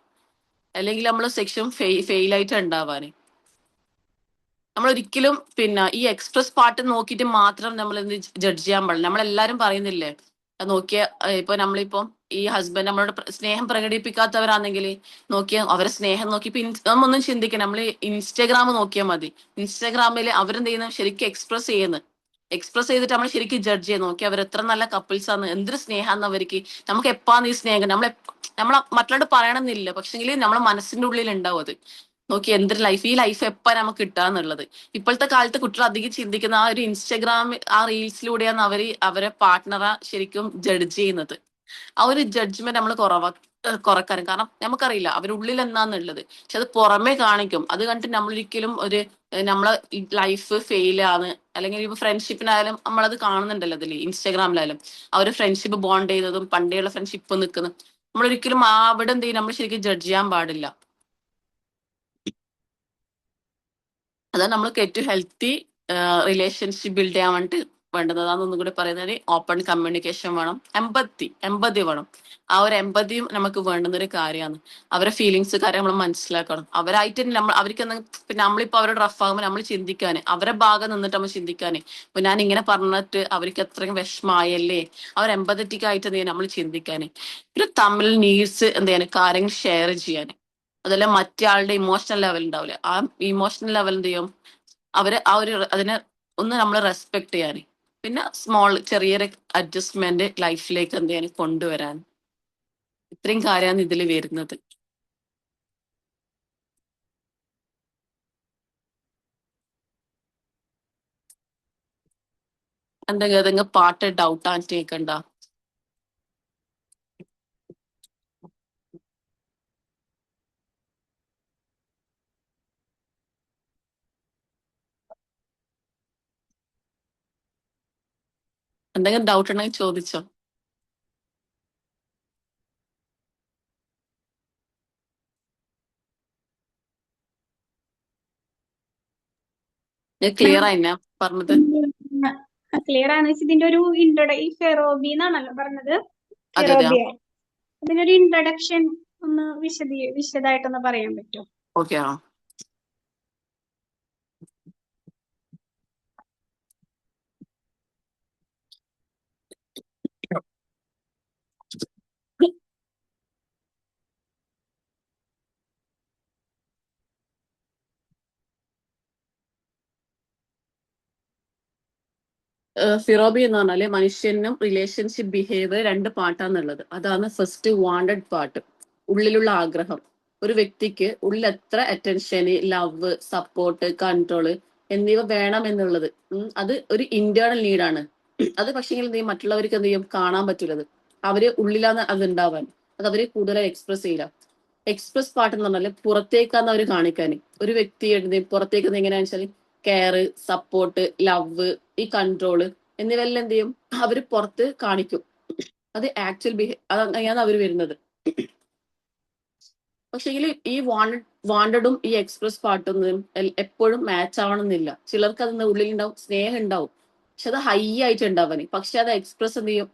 അല്ലെങ്കിൽ നമ്മൾ സെക്ഷൻ ഫെയിൽ ആയിട്ട് ഉണ്ടാവാന്. നമ്മൾ ഒരിക്കലും പിന്നെ ഈ എക്സ്പ്രസ് പാർട്ട് നോക്കിയിട്ട് മാത്രം നമ്മൾ എന്ത് ജഡ്ജ് ചെയ്യാൻ പാടില്ല. നമ്മളെല്ലാരും പറയുന്നില്ലേ, നോക്കിയ ഇപ്പൊ നമ്മളിപ്പം ഈ ഹസ്ബൻഡ് നമ്മളോട് സ്നേഹം പ്രകടിപ്പിക്കാത്തവരാണെങ്കിൽ നോക്കിയ അവരെ സ്നേഹം നോക്കി ഇപ്പൊ നമ്മൊന്നും ചിന്തിക്കണം, നമ്മൾ ഇൻസ്റ്റാഗ്രാം നോക്കിയാൽ മതി. ഇൻസ്റ്റാഗ്രാമിൽ അവരെന്ത് ചെയ്യുന്നത് ശരിക്കും എക്സ്പ്രസ് ചെയ്തിട്ട് നമ്മൾ ശരിക്കും ജഡ്ജ് ചെയ്യാൻ നോക്കി അവർ എത്ര നല്ല കപ്പിൾസ് ആണ്, എന്തൊരു സ്നേഹാന്ന് അവർക്ക്. നമുക്ക് എപ്പാന്ന് ഈ സ്നേഹം നമ്മളെ മറ്റുള്ളവരോട് പറയണമെന്നില്ല, പക്ഷെങ്കിൽ നമ്മളെ മനസ്സിന്റെ ഉള്ളിൽ ഉണ്ടാവും അത്. നോക്കി എന്തൊരു ലൈഫ്, ഈ ലൈഫ് എപ്പാ നമുക്ക് കിട്ടാന്നുള്ളത്. ഇപ്പോഴത്തെ കാലത്ത് കുട്ടികൾ അധികം ചിന്തിക്കുന്ന ആ ഒരു ഇൻസ്റ്റാഗ്രാം ആ റീൽസിലൂടെയാണ് അവരെ പാർട്ട്ണറെ ശരിക്കും ജഡ്ജ് ചെയ്യുന്നത്. ആ ഒരു ജഡ്ജ്മെന്റ് നമ്മൾ കുറക്കാനും, കാരണം നമുക്കറിയില്ല അവരുള്ളിൽ എന്താന്നുള്ളത്, പക്ഷെ അത് പുറമെ കാണിക്കും. അത് കണ്ടിട്ട് നമ്മളൊരിക്കലും നമ്മളെ ലൈഫ് ഫെയിലാണ്, അല്ലെങ്കിൽ ഇപ്പൊ ഫ്രണ്ട്ഷിപ്പിനായാലും നമ്മളത് കാണുന്നുണ്ടല്ലോ അതിൽ ഇൻസ്റ്റാഗ്രാമിലായാലും അവര് ഫ്രണ്ട്ഷിപ്പ് ബോണ്ട് ചെയ്തതും പണ്ടേയുള്ള ഫ്രണ്ട്ഷിപ്പ് നിൽക്കുന്നു. നമ്മളൊരിക്കലും അവിടെ എന്ത് ചെയ്യും നമ്മൾ ശരിക്കും ജഡ്ജ് ചെയ്യാൻ പാടില്ല. അതാണ് നമ്മൾക്ക് ഏറ്റവും ഹെൽത്തി റിലേഷൻഷിപ്പ് ബിൽഡ് ചെയ്യാൻ വേണ്ടിട്ട് വേണ്ടത്. അതാണ് ഒന്നും കൂടി പറയുന്നത്, ഓപ്പൺ കമ്മ്യൂണിക്കേഷൻ വേണം, എമ്പതി വേണം. ആ ഒരു എമ്പതിയും നമുക്ക് വേണ്ടുന്ന ഒരു കാര്യമാണ്. അവരെ ഫീലിങ്സ് കാര്യം നമ്മൾ മനസ്സിലാക്കണം. അവരായിട്ട് അവർക്ക് പിന്നെ നമ്മളിപ്പോ അവരോട് റഫ് ആകുമ്പോൾ നമ്മൾ ചിന്തിക്കാന്, അവരെ ഭാഗം നിന്നിട്ട് നമ്മൾ ചിന്തിക്കാന്, ഇപ്പൊ ഞാൻ ഇങ്ങനെ പറഞ്ഞിട്ട് അവർക്ക് എത്രയും വിഷമായല്ലേ, അവർ എമ്പതറ്റിക് ആയിട്ട് എന്ത് ചെയ്യാൻ നമ്മൾ ചിന്തിക്കാന്. പിന്നെ തമ്മിൽ നീഡ്സ് എന്ത് ചെയ്യാൻ കാര്യങ്ങൾ ഷെയർ ചെയ്യാൻ. അതല്ല മറ്റേ ആളുടെ ഇമോഷണൽ ലെവൽ ഉണ്ടാവില്ലേ, ആ ഇമോഷണൽ ലെവൽ എന്ത് ചെയ്യും ആ ഒരു അതിനെ ഒന്ന് നമ്മൾ റെസ്പെക്ട് ചെയ്യാൻ. പിന്നെ ചെറിയൊരു അഡ്ജസ്റ്റ്മെന്റ് ലൈഫിലേക്ക് എന്ത് ചെയ്യാൻ കൊണ്ടുവരാൻ. ഇത്രയും കാര്യമാണ് ഇതിൽ വരുന്നത്. എന്തെങ്കിലും പാട്ട് ഡൗട്ട് ആയിട്ട് കേൾക്കണ്ട. എന്തെങ്കിലും ഡൗട്ട് ഉണ്ടെങ്കിൽ ചോദിച്ചോ. ക്ലിയർ ആയില്ല പറഞ്ഞത്? ക്ലിയർ ആണെന്ന് വെച്ചാൽ ഇതിന്റെ ഒരു ഈ ഫെറോബി എന്നാണല്ലോ പറഞ്ഞത്, അതെ അതെ. ഫെറോബിയ. ഇതിനൊരു ഇൻട്രഡക്ഷൻ ഒന്ന് വിശദമായിട്ടൊന്ന് പറയാൻ പറ്റുമോ? ഓക്കെ. ആ ഫിറോബി എന്ന് പറഞ്ഞാല് മനുഷ്യനും റിലേഷൻഷിപ്പ് ബിഹേവിയർ 2 പാർട്ടാന്നുള്ളത്. അതാണ് ഫസ്റ്റ് വാണ്ടഡ് പാർട്ട്, ഉള്ളിലുള്ള ആഗ്രഹം. ഒരു വ്യക്തിക്ക് ഉള്ളിൽ എത്ര അറ്റൻഷന്, ലവ്, സപ്പോർട്ട്, കൺട്രോള് എന്നിവ വേണം എന്നുള്ളത്. അത് ഒരു ഇന്റേണൽ നീഡാണ്. അത് പക്ഷേ എന്ത് ചെയ്യും, മറ്റുള്ളവർക്ക് എന്ത് ചെയ്യും, കാണാൻ പറ്റില്ലത്. അവര് ഉള്ളിലാണ് അത് ഉണ്ടാവാൻ. അത് അവര് കൂടുതലായി എക്സ്പ്രസ് ചെയ്യില്ല. എക്സ്പ്രസ് പാർട്ട് എന്ന് പറഞ്ഞാല് പുറത്തേക്കാന്ന് അവർ കാണിക്കാൻ. ഒരു വ്യക്തി പുറത്തേക്ക് എങ്ങനെയാണെന്ന് വെച്ചാൽ കെയർ, സപ്പോർട്ട്, ലവ്, ഈ കൺട്രോള് എന്നിവയെല്ലാം എന്ത് ചെയ്യും, അവര് പുറത്ത് കാണിക്കും. അത് ആക്ച്വൽ അങ്ങനെയാണ് അവർ വരുന്നത്. പക്ഷേ ഈ വാണ്ടഡും ഈ എക്സ്പ്രസ് പാർട്ടൊന്നും എപ്പോഴും മാച്ച് ആവണമെന്നില്ല. ചിലർക്ക് അതിന്റെ ഉള്ളിലുണ്ടാവും, സ്നേഹം ഉണ്ടാവും, പക്ഷെ അത് ഹൈ ആയിട്ട് ഉണ്ടാവാൻ. പക്ഷെ അത് എക്സ്പ്രസ് എന്ത് ചെയ്യും,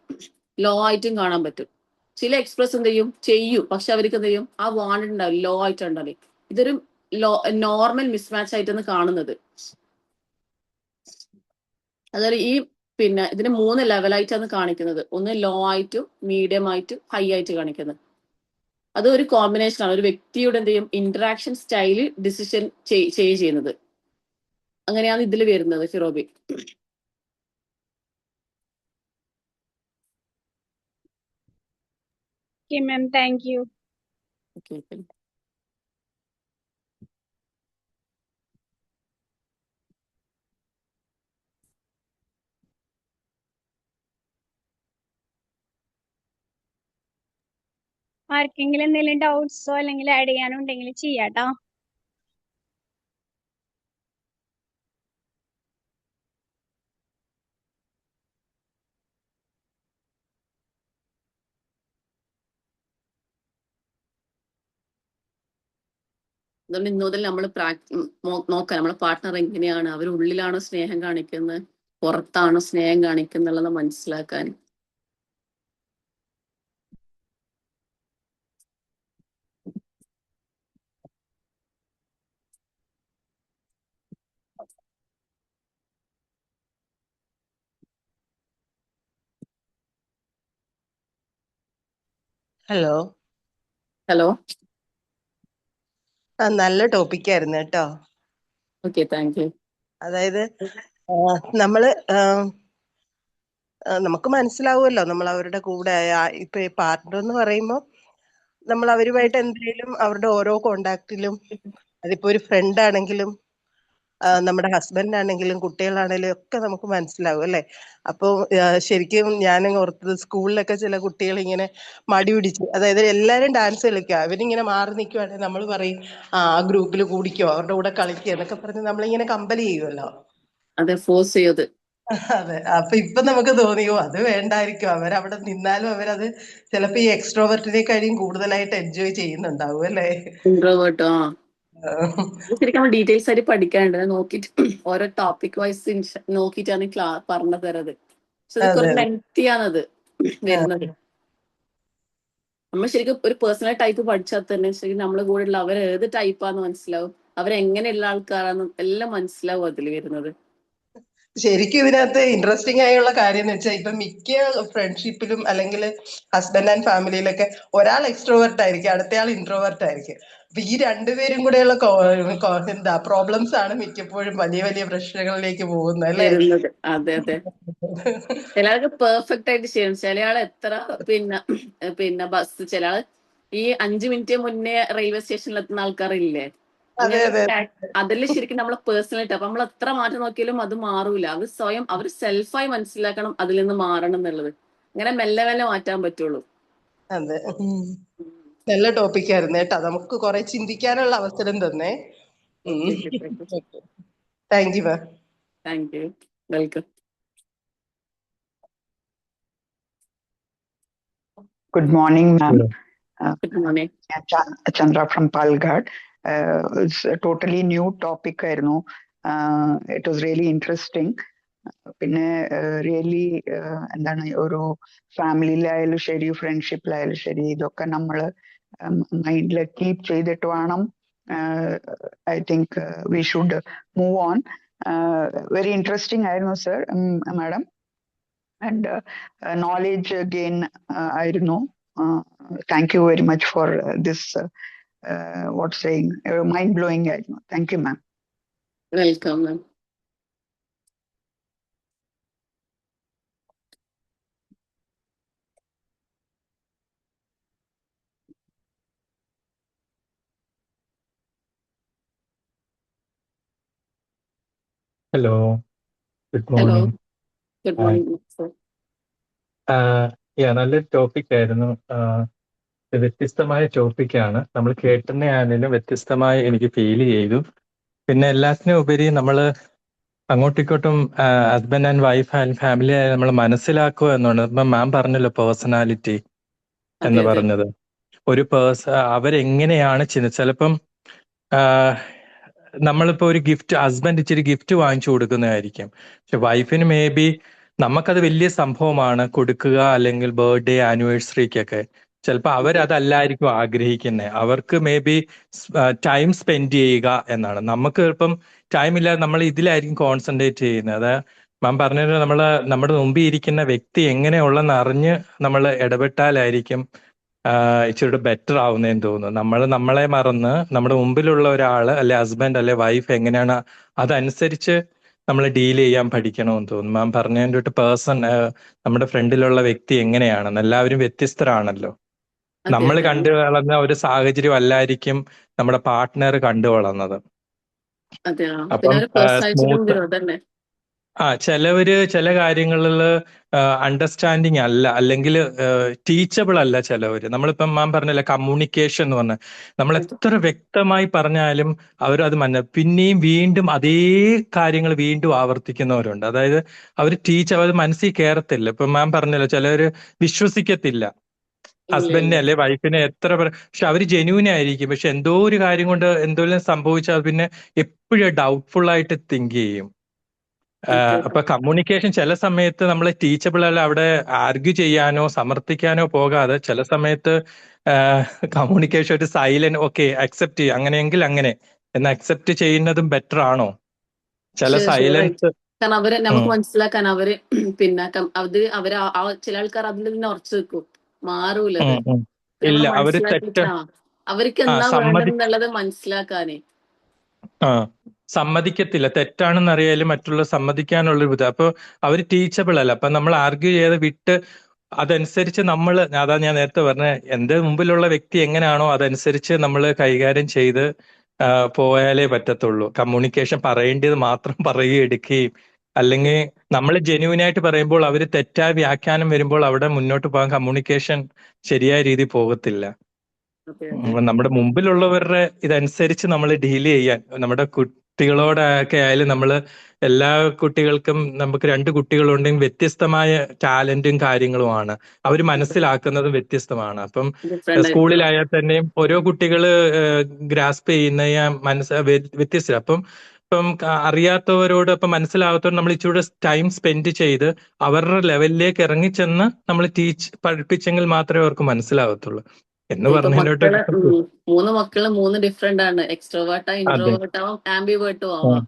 ലോ ആയിട്ടും കാണാൻ പറ്റും. ചില എക്സ്പ്രസ് എന്ത് ചെയ്യും, പക്ഷെ അവർക്ക് എന്ത് ചെയ്യും, ആ വാണ്ടഡ് ഉണ്ടാവും, ലോ ആയിട്ടുണ്ടാവും. ഇതൊരു നോർമൽ മിസ്മാച്ച് ആയിട്ടാണ് കാണുന്നത്. അതുപോലെ ഇതിന് 3 ലെവലായിട്ടാണ് കാണിക്കുന്നത്. ഒന്ന് ലോ ആയിട്ടും, മീഡിയം ആയിട്ടും, ഹൈ ആയിട്ട് കാണിക്കുന്നത്. അത് ഒരു കോമ്പിനേഷൻ ആണ്. ഒരു വ്യക്തിയുടെ എന്ത് ചെയ്യും, ഇന്ററാക്ഷൻ സ്റ്റൈല് ഡിസിഷൻ ചെയ്യുന്നത്. അങ്ങനെയാണ് ഇതിൽ വരുന്നത് ഫിറോബി. Okay ma'am, thank you. Okay. ആർക്കെങ്കിലും എന്തെങ്കിലും ഡൗട്ട്സോ അല്ലെങ്കിൽ ആഡ് ചെയ്യാനോ ഉണ്ടെങ്കിൽ ചെയ്യാട്ടോ. അതുകൊണ്ട് ഇന്ന് മുതൽ നമ്മൾ നോക്കാം നമ്മളെ പാർട്ട്ണർ എങ്ങനെയാണ്, അവർ ഉള്ളിലാണോ സ്നേഹം കാണിക്കുന്നത്, പുറത്താണോ സ്നേഹം കാണിക്കുന്നുള്ളത് മനസ്സിലാക്കാൻ. ഹലോ. ഹലോ. നല്ല ടോപ്പിക്കായിരുന്നു കേട്ടോ. Okay, thank U. അതായത് നമ്മള് നമുക്ക് മനസ്സിലാവുമല്ലോ, നമ്മൾ അവരുടെ കൂടെ ഇപ്പൊ ഈ പാർട്ട്ണർ എന്ന് പറയുമ്പോൾ നമ്മൾ അവരുമായിട്ട് എന്തെങ്കിലും അവരുടെ ഓരോ കോണ്ടാക്റ്റിലും, അതിപ്പോ ഒരു ഫ്രണ്ട് ആണെങ്കിലും നമ്മുടെ ഹസ്ബൻഡ് ആണെങ്കിലും കുട്ടികളാണെങ്കിലും ഒക്കെ നമുക്ക് മനസ്സിലാവും അല്ലെ. അപ്പൊ ശരിക്കും ഞാൻ ഓർത്തത് സ്കൂളിലൊക്കെ ചില കുട്ടികൾ ഇങ്ങനെ മടി പിടിച്ച്, അതായത് എല്ലാരും ഡാൻസ് കളിക്കുക, അവരിങ്ങനെ മാറി നിൽക്കുവാണെങ്കിൽ നമ്മൾ പറയും ആ ഗ്രൂപ്പിൽ കൂടിക്കോ, അവരുടെ കൂടെ കളിക്കുക എന്നൊക്കെ പറഞ്ഞ് നമ്മളിങ്ങനെ കമ്പൽ ചെയ്യുമല്ലോ. അതെ, ഫോഴ്സ് ചെയ്യത്. അതെ. അപ്പൊ ഇപ്പൊ നമുക്ക് തോന്നിയോ അത് വേണ്ടായിരിക്കും, അവരവിടെ നിന്നാലും അവരത് ചിലപ്പോ ഈ എക്സ്ട്രോവർട്ടിനെ കഴിയും കൂടുതലായിട്ട് എൻജോയ് ചെയ്യുന്നുണ്ടാവും അല്ലേ. ഇൻട്രോവേർട്ടോ. ശരിക്കും നമ്മൾ ഡീറ്റെയിൽസ് ആയിട്ട് പഠിക്കാനുണ്ട്. നോക്കിയിട്ട് ഓരോ ടോപ്പിക് വൈസ് നോക്കിയിട്ടാണ് പറഞ്ഞു തരത്. പക്ഷെ അത് കുറച്ച് ലെങ്തിയാണത് വരുന്നത്. നമ്മൾ ശരിക്കും ഒരു പേഴ്സണൽ ടൈപ്പ് പഠിച്ചാൽ തന്നെ ശരിക്കും നമ്മളെ കൂടെ ഉള്ള അവർ ഏത് ടൈപ്പാന്ന് മനസ്സിലാവും, അവരെങ്ങനെയുള്ള ആൾക്കാരാന്ന് എല്ലാം മനസ്സിലാവും അതിൽ വരുന്നത്. ശരിക്കും ഇതിനകത്ത് ഇൻട്രസ്റ്റിംഗ് ആയുള്ള കാര്യം എന്ന് വെച്ചാൽ ഇപ്പൊ മിക്ക ഫ്രണ്ട്ഷിപ്പിലും അല്ലെങ്കിൽ ഹസ്ബൻഡ് ആൻഡ് ഫാമിലിയിലൊക്കെ ഒരാൾ എക്സ്ട്രോവേർട്ട് ആയിരിക്കും, അടുത്തയാൾ ഇൻട്രോവേർട്ട് ആയിരിക്കും. അപ്പൊ ഈ രണ്ടുപേരും കൂടെയുള്ള എന്താ പ്രോബ്ലംസ് ആണ് മിക്കപ്പോഴും വലിയ വലിയ പ്രശ്നങ്ങളിലേക്ക് പോകുന്നത് അല്ലേ. വരുന്നത്. അതെ അതെ. ചിലയാൾക്ക് പെർഫെക്റ്റ് ആയിട്ട് ചെയ്യണം. ചിലയാൾ എത്ര പിന്നെ ബസ്, ചിലയാൾ ഈ 5 മിനിറ്റ് മുന്നേ റെയിൽവേ സ്റ്റേഷനിൽ എത്തുന്ന ആൾക്കാരില്ലേ, അതെ അങ്ങനെ. അതെ അതെല്ലാം ശരിക്കും നമ്മളെ പേഴ്സണായിട്ട്. അപ്പൊ നമ്മൾ എത്ര മാറ്റം നോക്കിയാലും അത് മാറൂല. അത് സ്വയം അവർ സെൽഫായി മനസ്സിലാക്കണം അതിൽ നിന്ന് മാറണം എന്നുള്ളത്. അങ്ങനെ മെല്ലെ മെല്ലെ മാറ്റാൻ പറ്റുള്ളൂ. അതെ. നല്ല ടോപ്പിക്കായിരുന്നു കേട്ടോ, നമുക്ക് കുറെ ചിന്തിക്കാനുള്ള അവസരം തന്നെ. Thank you ma'am. Thank U. Welcome. Good morning, ma'am. Good morning. Chandra from Palghar. It's a totally new topic ആയിരുന്നു. It was really interesting. പിന്നെ റിയലി എന്താണ് ഒരു ഫാമിലിയിലായാലും ശരി ഫ്രണ്ട്ഷിപ്പിലായാലും ശരി ഇതൊക്കെ നമ്മൾ മൈൻഡിൽ കീപ് ചെയ്തിട്ട് വേണം. I think we should move on. Very interesting ആയിരുന്നു sir, madam. And knowledge gain ആയിരുന്നു. Thank you very much for this what's saying mind blowing ആയിരുന്നു. Thank you, ma'am. Welcome ma'am. Hello, good hello, morning. Good Hi. Morning sir. നല്ലൊരു topic ആയിരുന്നു. വ്യത്യസ്തമായ ടോപ്പിക്കാണ്. നമ്മൾ കേട്ടുന്നയാണെങ്കിലും വ്യത്യസ്തമായി എനിക്ക് ഫീൽ ചെയ്തു. പിന്നെ എല്ലാത്തിനും ഉപരി നമ്മൾ അങ്ങോട്ടും ഇങ്ങോട്ടും husband and wife and family ആയി നമ്മൾ മനസ്സിലാക്കുക എന്നുള്ളത്. ഇപ്പം മാം പറഞ്ഞല്ലോ പേഴ്സണാലിറ്റി അതെ എന്ന് അതെ പറഞ്ഞത്. ഒരു അവരെങ്ങനെയാണ് ചിലപ്പം നമ്മളിപ്പോ ഒരു ഗിഫ്റ്റ്, ഹസ്ബൻഡ് ഇച്ചിരി ഗിഫ്റ്റ് വാങ്ങിച്ചു കൊടുക്കുന്നതായിരിക്കും. പക്ഷെ വൈഫിന് മേ ബി നമുക്കത് വലിയ സംഭവമാണ് കൊടുക്കുക, അല്ലെങ്കിൽ ബർത്ത്ഡേ ആനിവേഴ്സറിക്കൊക്കെ. ചിലപ്പോൾ അവരതല്ലായിരിക്കും ആഗ്രഹിക്കുന്നത്. അവർക്ക് മേ ബി ടൈം സ്പെൻഡ് ചെയ്യുക എന്നാണ്. നമുക്ക് ഇപ്പം ടൈം ഇല്ലാതെ നമ്മൾ ഇതിലായിരിക്കും കോൺസെൻട്രേറ്റ് ചെയ്യുന്നത്. അത് മാം പറഞ്ഞത് നമ്മുടെ മുമ്പിൽ ഇരിക്കുന്ന വ്യക്തി എങ്ങനെയുള്ളെന്ന് അറിഞ്ഞ് നമ്മൾ ഇടപെട്ടാലായിരിക്കും ഇച്ചിരി ബെറ്റർ ആവുന്നതെന്ന് തോന്നുന്നു. നമ്മളെ മറന്ന് നമ്മുടെ മുമ്പിലുള്ള ഒരാൾ, അല്ലെ ഹസ്ബൻഡ് അല്ലെ വൈഫ് എങ്ങനെയാണ് അതനുസരിച്ച് നമ്മൾ ഡീൽ ചെയ്യാൻ പഠിക്കണമെന്ന് തോന്നുന്നു. മാം പറഞ്ഞതിൻ്റെ ഒരു നമ്മുടെ ഫ്രണ്ടിലുള്ള വ്യക്തി എങ്ങനെയാണെന്ന്. എല്ലാവരും വ്യത്യസ്തരാണല്ലോ. അതെ നമ്മൾ അതെ കണ്ടു വളർന്ന ഒരു സാഹചര്യം അല്ലായിരിക്കും നമ്മുടെ പാർട്ട്ണർ കണ്ടു വളർന്നത്. അതെ. പിന്നെ അപ്പം ഒരു പേഴ്സണാലിറ്റിയിലും സ്മൂത്ത് തന്നെ. ചില കാര്യങ്ങളിൽ അണ്ടർസ്റ്റാൻഡിങ് അല്ല, അല്ലെങ്കിൽ ടീച്ചബിൾ അല്ല ചിലവര്. നമ്മളിപ്പം മാം പറഞ്ഞില്ല കമ്മ്യൂണിക്കേഷൻ എന്ന് പറഞ്ഞാൽ, നമ്മൾ എത്ര വ്യക്തമായി പറഞ്ഞാലും അവരത് പിന്നെയും വീണ്ടും അതേ കാര്യങ്ങൾ വീണ്ടും ആവർത്തിക്കുന്നവരുണ്ട്. അതായത് അവർ മനസ്സിൽ കയറത്തില്ല. ഇപ്പം മാം പറഞ്ഞല്ലോ ചിലവര് വിശ്വസിക്കത്തില്ല ഇല്ല ഹസ്ബൻഡിനെ ഇല്ല. അല്ലെ വൈഫിനെ പക്ഷെ അവര് ജെന്യൂൻ ആയിരിക്കും. പക്ഷെ എന്തോ ഒരു കാര്യം കൊണ്ട് എന്തെങ്കിലും സംഭവിച്ചാൽ പിന്നെ എപ്പോഴും ഡൗട്ട്ഫുൾ ആയിട്ട് തിങ്ക് ചെയ്യും. അതെ അപ്പൊ കമ്മ്യൂണിക്കേഷൻ ചില സമയത്ത് നമ്മൾ ടീച്ചബിൾ അല്ല. അവിടെ ആർഗ്യൂ ചെയ്യാനോ സമർത്ഥിക്കാനോ പോകാതെ ചില സമയത്ത് കമ്മ്യൂണിക്കേഷൻ ഒരു സൈലന്റ്, ഓക്കെ അക്സെപ്റ്റ് ചെയ്യും, അങ്ങനെയെങ്കിൽ അങ്ങനെ എന്ന് അക്സെപ്റ്റ് ചെയ്യുന്നതും ബെറ്റർ ആണോ? ചില റൈറ്റ്. സൈലൻസ് കാരണം അവര് നമുക്ക് മനസ്സിലാക്കാൻ പിന്നെ ചില ആൾക്കാർ അതിൽ തന്നെ ഉറച്ചു വെക്കും, മാറൂലത്. നമ്മൾ ഇല്ല, അവര് മനസ്സിലാക്കിയിട്ട് അവർക്ക് എന്താ വേണ്ടതെന്നുള്ളത് മനസ്സിലാക്കാനേ. സമ്മതിക്കത്തില്ല. തെറ്റാണെന്ന് അറിയാലും മറ്റുള്ള സമ്മതിക്കാനുള്ളൊരു ഇത്. അപ്പൊ അവര് ടീച്ചബിൾ അല്ല. അപ്പൊ നമ്മൾ ആർഗ്യൂ ചെയ്ത് വിട്ട് അതനുസരിച്ച് അതാ ഞാൻ നേരത്തെ പറഞ്ഞ, എന്റെ മുമ്പിലുള്ള വ്യക്തി എങ്ങനെയാണോ അതനുസരിച്ച് നമ്മൾ കൈകാര്യം ചെയ്ത് പോയാലേ പറ്റത്തുള്ളൂ. കമ്മ്യൂണിക്കേഷൻ പറയേണ്ടത് മാത്രം പറയുകയും എടുക്കുകയും, അല്ലെങ്കിൽ നമ്മൾ ജെന്യൂനായിട്ട് പറയുമ്പോൾ അവര് തെറ്റായ വ്യാഖ്യാനം വരുമ്പോൾ അവിടെ മുന്നോട്ട് പോകാൻ കമ്മ്യൂണിക്കേഷൻ ശരിയായ രീതിയിൽ പോകത്തില്ല. നമ്മുടെ മുമ്പിലുള്ളവരുടെ ഇതനുസരിച്ച് നമ്മൾ ഡീൽ ചെയ്യാൻ, നമ്മുടെ കുട്ടികളോടൊക്കെ ആയാലും എല്ലാ കുട്ടികൾക്കും, നമുക്ക് 2 കുട്ടികളുണ്ടെങ്കിൽ വ്യത്യസ്തമായ ടാലന്റും കാര്യങ്ങളുമാണ്. അവർ മനസ്സിലാക്കുന്നതും വ്യത്യസ്തമാണ്. അപ്പം സ്കൂളിലായാൽ തന്നെയും ഓരോ കുട്ടികള് ഗ്രാസ്പ് ചെയ്യുന്ന വ്യത്യസ്ത. ഇപ്പം അറിയാത്തവരോട് മനസ്സിലാകാത്തവരോട് നമ്മൾ ഇച്ചിരി ടൈം സ്പെൻഡ് ചെയ്ത് അവരുടെ ലെവലിലേക്ക് ഇറങ്ങിച്ചെന്ന് നമ്മൾ പഠിപ്പിച്ചെങ്കിൽ മാത്രമേ അവർക്ക് മനസ്സിലാകത്തുള്ളൂ എന്ന് പറഞ്ഞതിലോട്ട്. 3 മക്കള് 3 ഡിഫറെന്റ് ആണ്. എക്സ്ട്രോവേർട്ട് ആവും, ഇൻട്രോവേർട്ട് ആവാം, ആംബിവേർട്ടും ആവാം.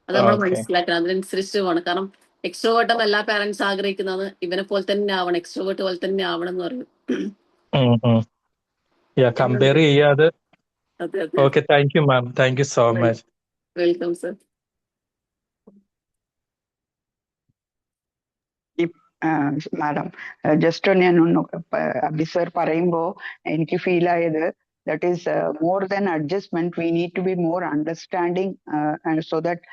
അത് നമ്മൾ മനസ്സിലാക്കണം. അതിനനുസരിച്ച് വേണം. കാരണം എക്സ്ട്രോവേർട്ട് ആവുമ്പോൾ എല്ലാ പാരന്റ്സ് ആഗ്രഹിക്കുന്നത് ഇവനെ പോലെ തന്നെ ആവണം, എക്സ്ട്രോവേർട്ട് പോലെ തന്നെ ആവണം എന്ന് പറയും. കമ്പയർ ചെയ്യാതെ. അതെ അതെ. Okay, thank you ma'am. Thank you so much. Welcome sir. Madam, just ഞാനൊന്ന് അബി സർ പറയുമ്പോൾ എനിക്ക് ഫീൽ ആയത്, that is more than adjustment, we need to be more understanding, so that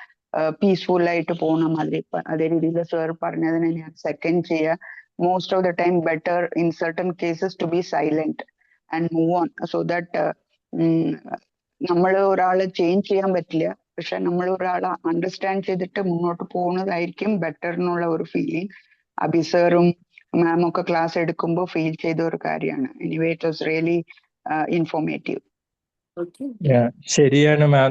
peaceful ആയിട്ട് പോകുന്ന മാതിരി. അതേ രീതിയിൽ സർ പറഞ്ഞതിനെ ഞാൻ സെക്കൻഡ് ചെയ്യുക. Most of the time better in certain cases to be silent and move on, so that നമ്മൾ ഒരാളെ ചേഞ്ച് ചെയ്യാൻ പറ്റില്ല, പക്ഷെ നമ്മൾ ഒരാളെ അണ്ടർസ്റ്റാൻഡ് ചെയ്തിട്ട് മുന്നോട്ട് പോകുന്നതായിരിക്കും ബെറ്റർ എന്നുള്ള ഒരു ഫീലിംഗ് അബി സാറും മാം ഒക്കെ ക്ലാസ് എടുക്കുമ്പോൾ ഫീൽ ചെയ്ത ഒരു കാര്യമാണ്. Anyway it was really informative. Okay. ശരിയാണ് മാം.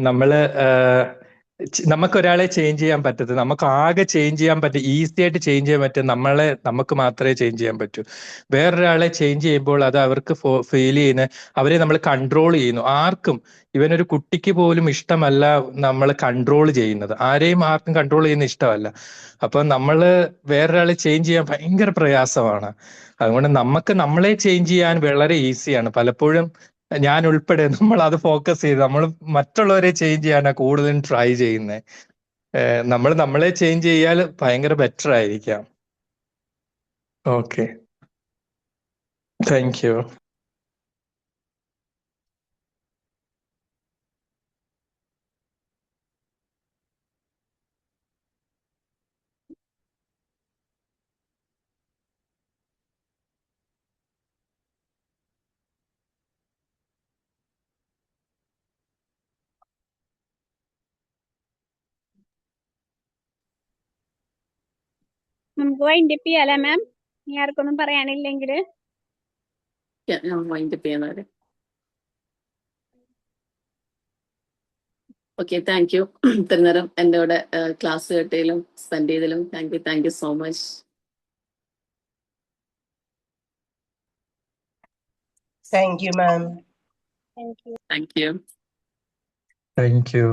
നമുക്കൊരാളെ ചേഞ്ച് ചെയ്യാൻ പറ്റത്തില്ല. നമുക്ക് ആകെ ചേഞ്ച് ചെയ്യാൻ പറ്റും, ഈസി ആയിട്ട് ചേഞ്ച് ചെയ്യാൻ പറ്റും നമുക്ക് മാത്രമേ ചേഞ്ച് ചെയ്യാൻ പറ്റൂ. വേറൊരാളെ ചേഞ്ച് ചെയ്യുമ്പോൾ അത് അവർക്ക് ഫീൽ ചെയ്യുന്ന, അവരെ നമ്മൾ കൺട്രോൾ ചെയ്യുന്നു. ആർക്കും, ഇവനൊരു കുട്ടിക്ക് പോലും ഇഷ്ടമല്ല നമ്മൾ കൺട്രോൾ ചെയ്യുന്നത്. ആർക്കും കൺട്രോൾ ചെയ്യുന്ന ഇഷ്ടമല്ല. അപ്പൊ വേറൊരാളെ ചേഞ്ച് ചെയ്യാൻ ഭയങ്കര പ്രയാസമാണ്. അതുകൊണ്ട് നമ്മളെ ചേഞ്ച് ചെയ്യാൻ വളരെ ഈസിയാണ്. പലപ്പോഴും ഞാൻ ഉൾപ്പെടെ നമ്മൾ അത് ഫോക്കസ് ചെയ്ത് നമ്മൾ മറ്റുള്ളവരെ ചേഞ്ച് ചെയ്യാനാണ് കൂടുതലും ട്രൈ ചെയ്യുന്നത്. നമ്മളെ ചേഞ്ച് ചെയ്യാൽ ഭയങ്കര ബെറ്റർ ആയിരിക്കാം. Okay, thank you. നമുക്ക് വൈൻഡപ്പ് ചെയ്യാലേ മാം? ഇനി ആർക്കൊന്നും പറയാനില്ലെങ്കിൽ ഞാൻ വൈൻഡപ്പ് ചെയ്യുന്നവരെ. Okay, thank you. ഇത്ര നേരം എൻ്റെ കൂടെ ക്ലാസ് കേട്ടതിലും സ്പെൻഡ് ചെയ്തതിലും thank you so much. Thank you ma'am. Thank you. Thank you. Thank U.